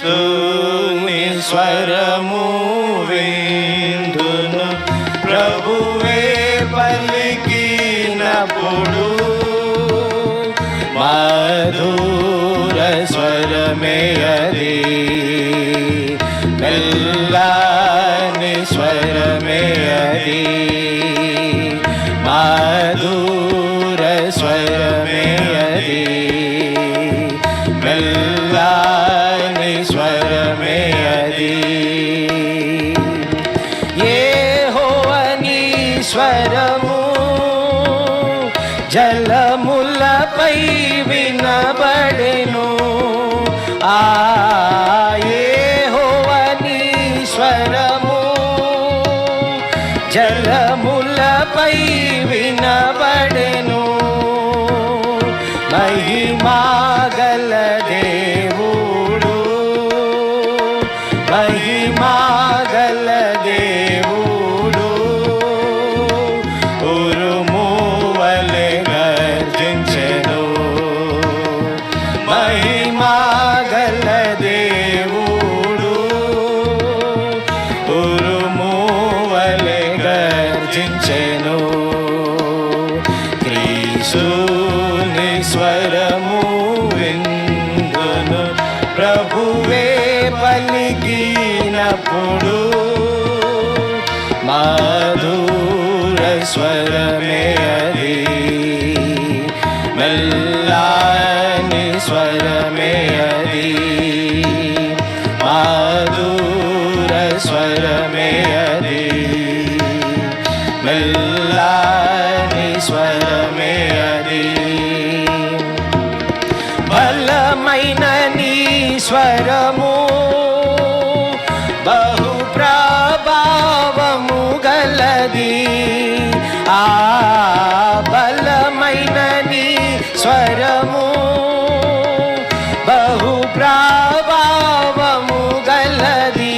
క్రీస్తుని స్వరము విందును ప్రభువే పలికినప్పుడు మధుర స్వరమే అది మెల్లని స్వరమే అది మధుర స్వరమే అది మెల్లని స్వరమే అది యెహోవాని స్వరము జలములపై వినబడెను యెహోవాని స్వరము జలములపై వినబడెను మహిమాగల దేవుడు మహిమాగల దేవుడు ఉరుము వలె గర్జించెను మహిమాగల దేవుడు ఉరుము వలె గర్జించెను క్రీస్తుని స్వరము విందును ప్రభువే పలికినప్పుడు మధుర స్వరమే అది మెల్లని స్వరమే అది మధుర స్వరమే అది మెల్లని స్వరమే అది బలమైన నీ స్వరము బహు ప్రభావము గలది బలమైన నీ స్వరము బహు ప్రభావము గలది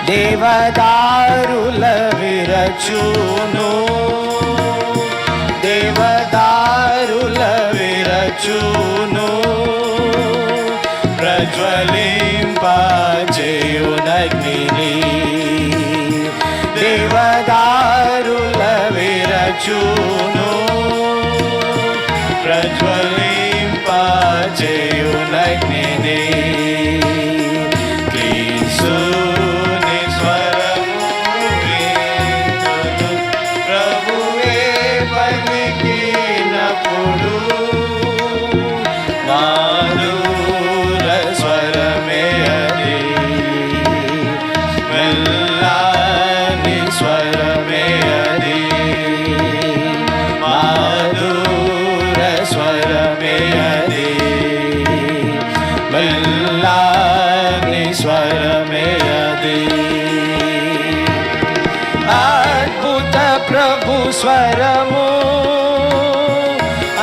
దేవదారుల విరచును దేవదారుల విరచును ప్రజ్వలింపజేయునగ్నిని దేవదారుల విరచును ప్రజ్వలింపజేయునగ్నిని క్రీస్తుని స్వరము విందును ప్రభువే పలికినప్పుడు మధుర స్వరమే అది మెల్లని స్వరమే అది మధుర స్వరమే అది మెల్లని స్వరమే అది అద్భుత ప్రభు స్వరము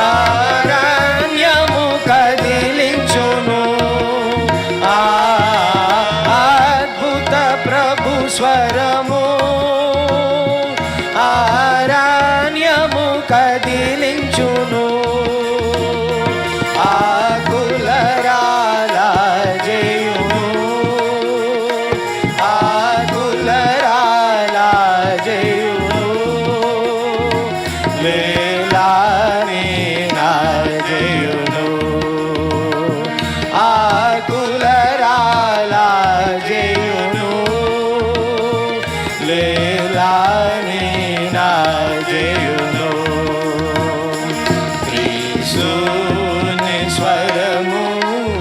అరణ్యము కదిలించును అద్భుత ప్రభు స్వరము అరణ్యము కదిలించును ఆకులరాల జయును ఆకులరాల జయును లేలాని నా జయును ఆకులరాల జయును లేలాని నా జయును క్రీస్తుని స్వరము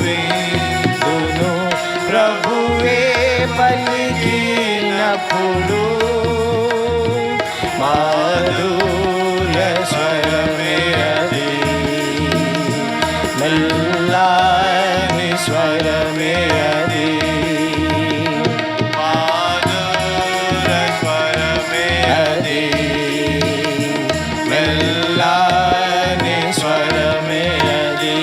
విందును ప్రభువే పలికినప్పుడు మధుర స్వరమే అది మెల్లని స్వరమే అది మధుర స్వరమే అది మెల్లని స్వరమే అది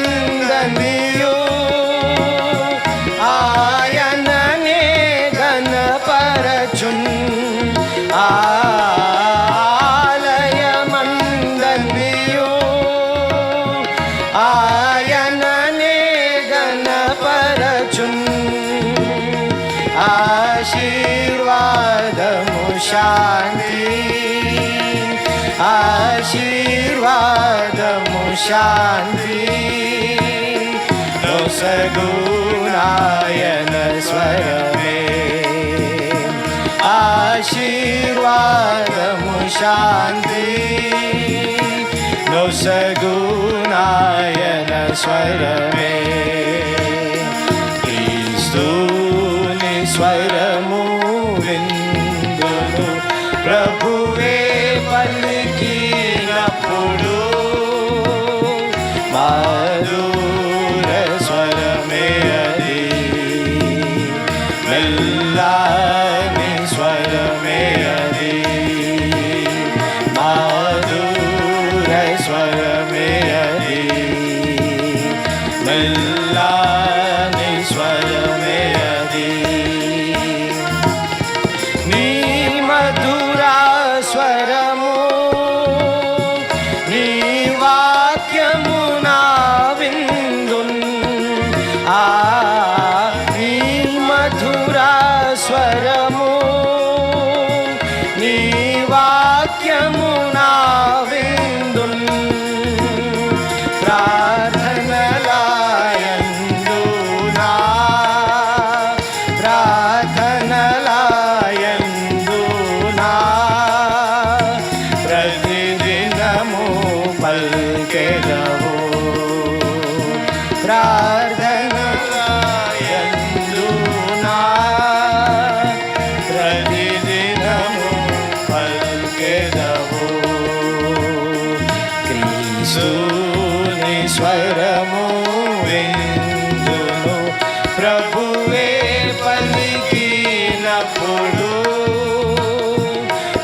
ఆలయమందనియు ఆయననే గణపతి శాంతి ఆశీర్వాదము శాంతి నొసగునాయన స్వరమే ఆశీర్వాదము శాంతి నొసగునాయన స్వరమే క్రీస్తుని స్వరము విందును ప్రభువే పలికినప్పుడు మధుర స్వరమే అది మెల్లని స్వరమే అది మధుర స్వరమే అది మెల్లని స్వరమే అది నీ మధుర స్వరము నీ వాక్యము నా విందున్ నీ మధుర స్వరము నీ వాక్యము నా విందున్ ప్రార్థనలాయందు నా ప్రార్థనలాయందు నా ప్రతిదినము పల్కెదవు ప్రార్థనలాయందు నా ప్రతిదినము పల్కెదవు క్రీస్తుని స్వరము విందును ప్రభువే పలికినప్పుడు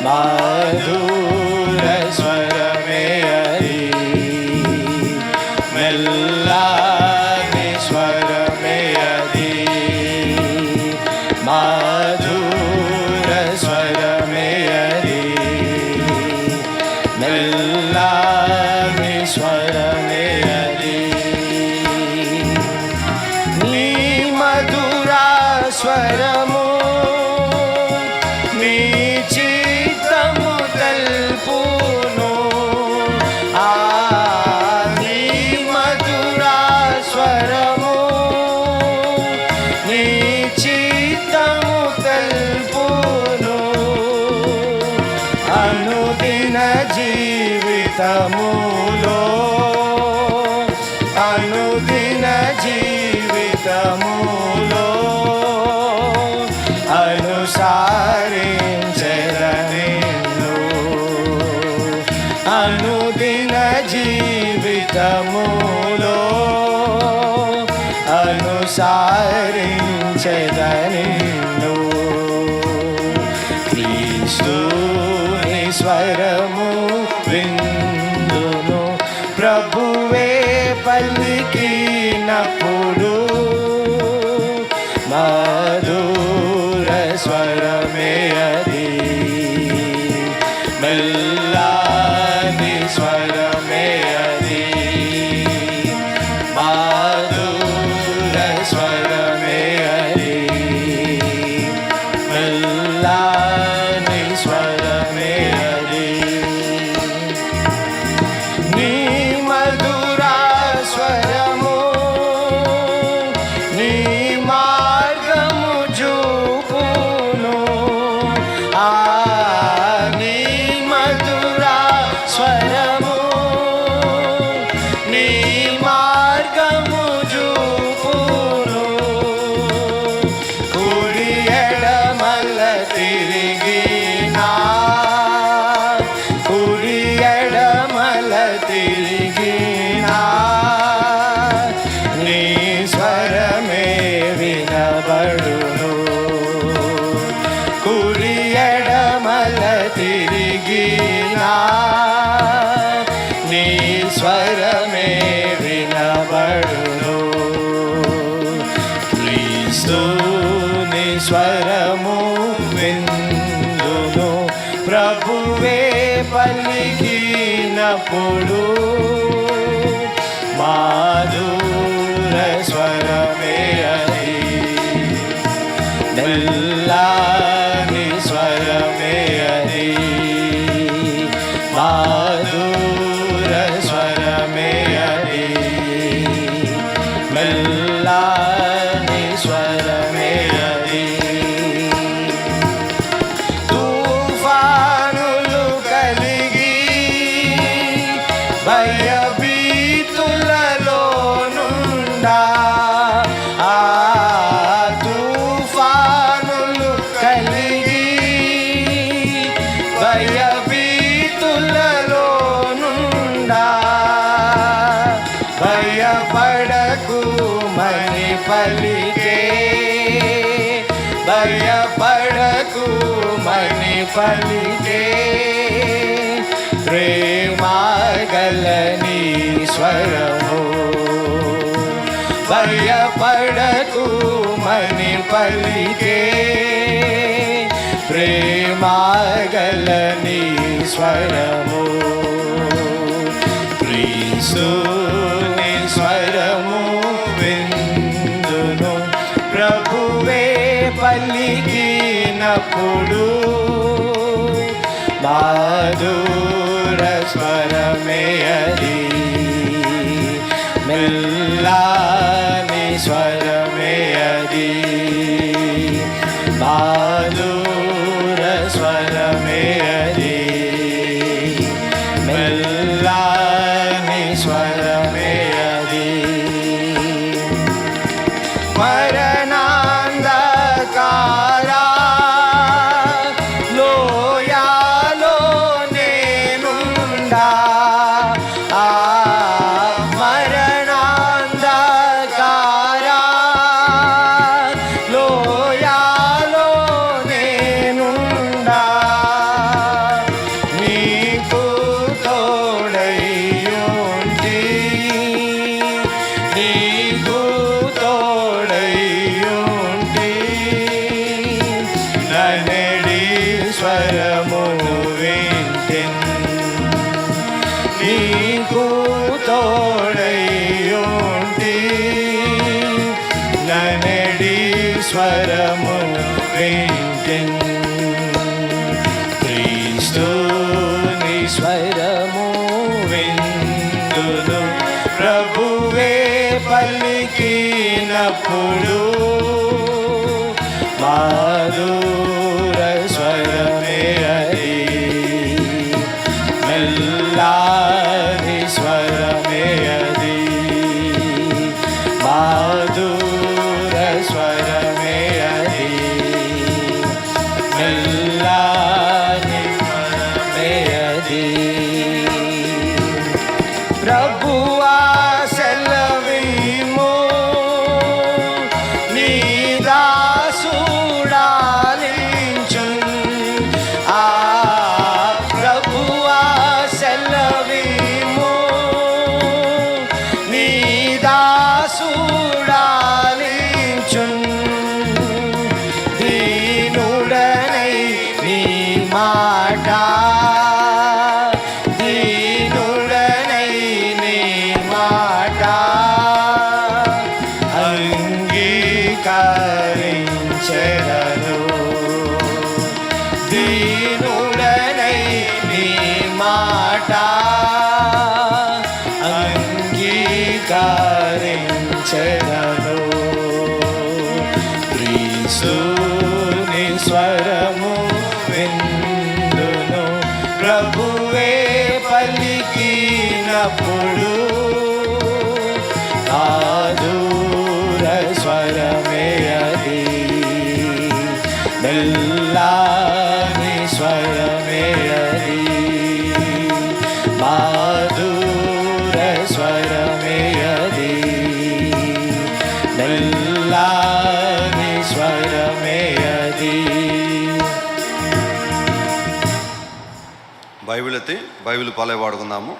మధుర స్వరమే అది మెల్లని స్వరమే అది మధుర స్వరమే అది మెల్లని స్వరమే అది నీ మధుర స్వరము నీ చిత్తము తెల్పును నీ మధుర స్వరము నీ చిత్తము తెల్పును అనుదిన జీవితములో అనుదిన జీవితములో అనుసారించెదనిన్ను అనుదిన జీవితములో అనుసారించెదనిన్ను క్రీస్తుని స్వరము విందును ప్రభువే పలికినప్పుడు మధుర స్వరమే అది మెల్లని స్వరమే అది మధుర స్వరమే అది మెల్లని స్వరమే అది నీ మధుర స్వరము నీ మార్గము చూపును నీ మధుర స్వరము నీ మార్గము చూపును కుడి ఎడమల తిరిగినా కుడి ఎడమల తిరిగినా నీ స్వరమే వినబడును కుడి ఎడమల తిరిగినా నీ స్వరమే వినబడును క్రీస్తుని స్వరము విందును ప్రభువే పలికినప్పుడు మధుర స్వరమే అది మెల్లని స్వరమే మెల్లని స్వరమే అది. తుఫానులు కలిగి భయభీతులలో నుండా, తుఫానులు కలిగి భయభీతులలో నుండా, భయపడకు మని పలికే, భయపడకు మని పలికే ప్రేమగలని స్వరము. భయపడకు మని పలికే ప్రేమగలని స్వరము. క్రీస్తుని స్వరము విందును ప్రభువే పలికినప్పుడు, మధుర స్వరమే అది, మెల్లని స్వరమే అది, మధుర స్వరమే అది, మెల్లని స్వరమే అది. మరణాంధకారా లోయలో నేనుండా, మరణాంధకారా లోయలో నేనుండా, నీకు తోడయ్యుంటి, నీకు తోడయ్యుంటి, నన్నడి స్వరమును వింటిన్, నీకు తోడయ్యుంటి, నన్నడి స్వరము వింటిన్. క్రీస్తుని స్వరము విందును ప్రభువే పలికినప్పుడు, మధుర స్వరమే అది, మెల్లని స్వరమే అది, మధుర స్వరమే అది, మెల్లని స్వరమే అది. ప్రభువా సెలవిమ్ము, నీ దాసుడాలించున్, ప్రభువా సెలవిమ్ము, నీ దాసుడాలించున్, దీనుడనై నీ మాట, దీనుడనై నీ మాట అంగీకరించెదను, దీనుడనై నీ మాట అంగీకరించెదను. క్రీస్తుని స్వరము విందును ప్రభువే పలికినప్పుడు, మధుర స్వరమే అది, మెల్లని స్వరమే అది, మధుర స్వరమే అది, మెల్లని స్వరమే అది. బైబిల్ ఎత్తి బైబిల్ పాలే వాడుకుందాము.